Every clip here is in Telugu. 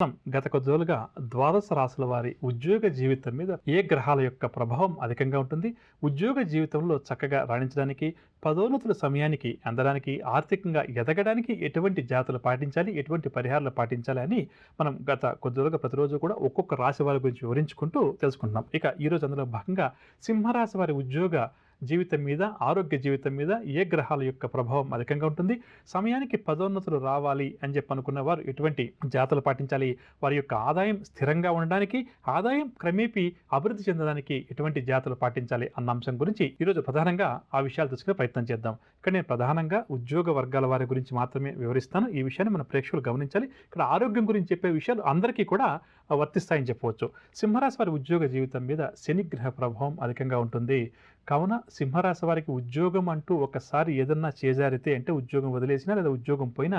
గత కొద్ది రోజులుగా ద్వాదశ రాశుల వారి ఉద్యోగ జీవితం మీద ఏ గ్రహాల యొక్క ప్రభావం అధికంగా ఉంటుంది, ఉద్యోగ జీవితంలో చక్కగా రాణించడానికి, పదోన్నతుల సమయానికి అందడానికి, ఆర్థికంగా ఎదగడానికి ఎటువంటి జాతులు పాటించాలి, ఎటువంటి పరిహారాలు పాటించాలి అని మనం గత కొద్ది రోజులుగా ప్రతిరోజు కూడా ఒక్కొక్క రాశి వారి గురించి వివరించుకుంటూ తెలుసుకుంటున్నాం. ఇక ఈరోజు అందులో భాగంగా సింహరాశి వారి ఉద్యోగ జీవితం మీద, ఆరోగ్య జీవితం మీద ఏ గ్రహాల యొక్క ప్రభావం అధికంగా ఉంటుంది, సమయానికి పదోన్నతులు రావాలి అని చెప్పి అనుకున్న వారు ఎటువంటి జాతలు పాటించాలి, వారి యొక్క ఆదాయం స్థిరంగా ఉండడానికి, ఆదాయం క్రమేపీ అభివృద్ధి చెందడానికి ఎటువంటి జాతలు పాటించాలి అన్న అంశం గురించి ఈరోజు ప్రధానంగా ఆ విషయాలు తెలుసుకునే ప్రయత్నం చేద్దాం. ఇక్కడ నేను ప్రధానంగా ఉద్యోగ వర్గాల వారి గురించి మాత్రమే వివరిస్తాను. ఈ విషయాన్ని మన ప్రేక్షకులు గమనించాలి. ఇక్కడ ఆరోగ్యం గురించి చెప్పే విషయాలు అందరికీ కూడా వర్తిస్తాయని చెప్పవచ్చు. సింహరాశి వారి ఉద్యోగ జీవితం మీద శని గ్రహ ప్రభావం అధికంగా ఉంటుంది. కావున సింహరాశి వారికి ఉద్యోగం అంటూ ఒకసారి ఏదన్నా చేజారితే, అంటే ఉద్యోగం వదిలేసినా లేదా ఉద్యోగం పోయినా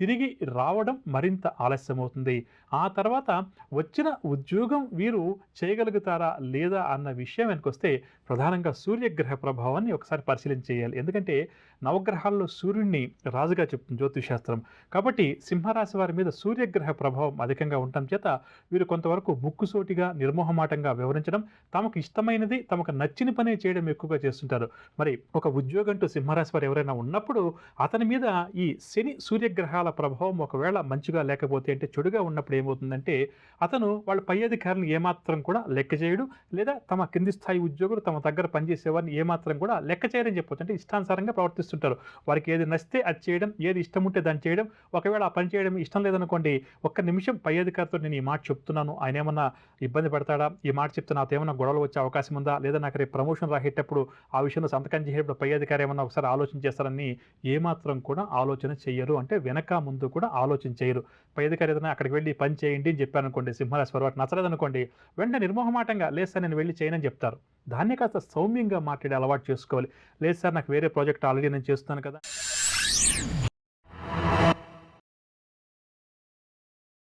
తిరిగి రావడం మరింత ఆలస్యం అవుతుంది. ఆ తర్వాత వచ్చిన ఉద్యోగం వీరు చేయగలుగుతారా లేదా అన్న విషయం వెనకొస్తే ప్రధానంగా సూర్యగ్రహ ప్రభావాన్ని ఒకసారి పరిశీలన చేయాలి. ఎందుకంటే నవగ్రహాల్లో సూర్యుడిని రాజుగా చెప్తుంది జ్యోతిషశాస్త్రం. కాబట్టి సింహరాశి వారి మీద సూర్యగ్రహ ప్రభావం అధికంగా ఉండటం చేత వీరు కొంతవరకు ముక్కుసూటిగా, నిర్మోహమాటంగా వివరించడం, తమకు ఇష్టమైనది, తమకు నచ్చిన పని చేయడం ఎక్కువగా చేస్తుంటారు. మరి ఒక ఉద్యోగంటూ సింహరాశి వారు ఎవరైనా ఉన్నప్పుడు అతని మీద ఈ శని సూర్యగ్రహాల ప్రభావం ఒకవేళ మంచిగా లేకపోతే, అంటే చెడుగా ఉన్నప్పుడు ఏమవుతుందంటే అతను వాళ్ళ పై అధికారులను ఏమాత్రం కూడా లెక్క చేయడు, లేదా తమ కింది స్థాయి ఉద్యోగులు తమ దగ్గర పనిచేసేవారిని ఏమాత్రం కూడా లెక్క చేయరని చెప్పొచ్చు. అంటే ఇష్టానుసారంగా ప్రవర్తిస్తుంటారు. వారికి ఏది నచ్చితే అది చేయడం, ఏది ఇష్టం ఉంటే దాన్ని చేయడం. ఒకవేళ ఆ పని చేయడం ఇష్టం లేదనుకోండి, ఒక్క నిమిషం పై అధికారితో నేను ఈ మాట చెప్తున్నాను, ఆయన ఏమన్నా ఇబ్బంది పడతాడా, ఈ మాట చెప్తే నాతో ఏమన్నా గొడవలు వచ్చే అవకాశం ఉందా, లేదా నాకు రేపు ప్రమోషన్ రాసేటప్పుడు ఆ విషయంలో సంతకం చేసేటప్పుడు పై అధికారి ఏమన్నా ఒకసారి ఆలోచన చేస్తారని ఏమాత్రం కూడా ఆలోచన చెయ్యరు. అంటే వెనక ముందు కూడా ఆలోచన చేయరు. పై అధికారి ఏదైనా అక్కడికి వెళ్ళి పని చేయండి అని చెప్పారనుకోండి, సింహరాశి వారు వాటి నచ్చలేదనుకోండి, వెంటనే నిర్మోహమాటంగా లేదు సార్ నేను వెళ్ళి చేయనని చెప్తారు. దాన్నే కాస్త సౌమ్యంగా మాట్లాడే అలవాటు చేసుకోవాలి. లేదు సార్ నాకు వేరే ప్రాజెక్ట్ ఆల్రెడీ నేను చేస్తున్నాను కదా.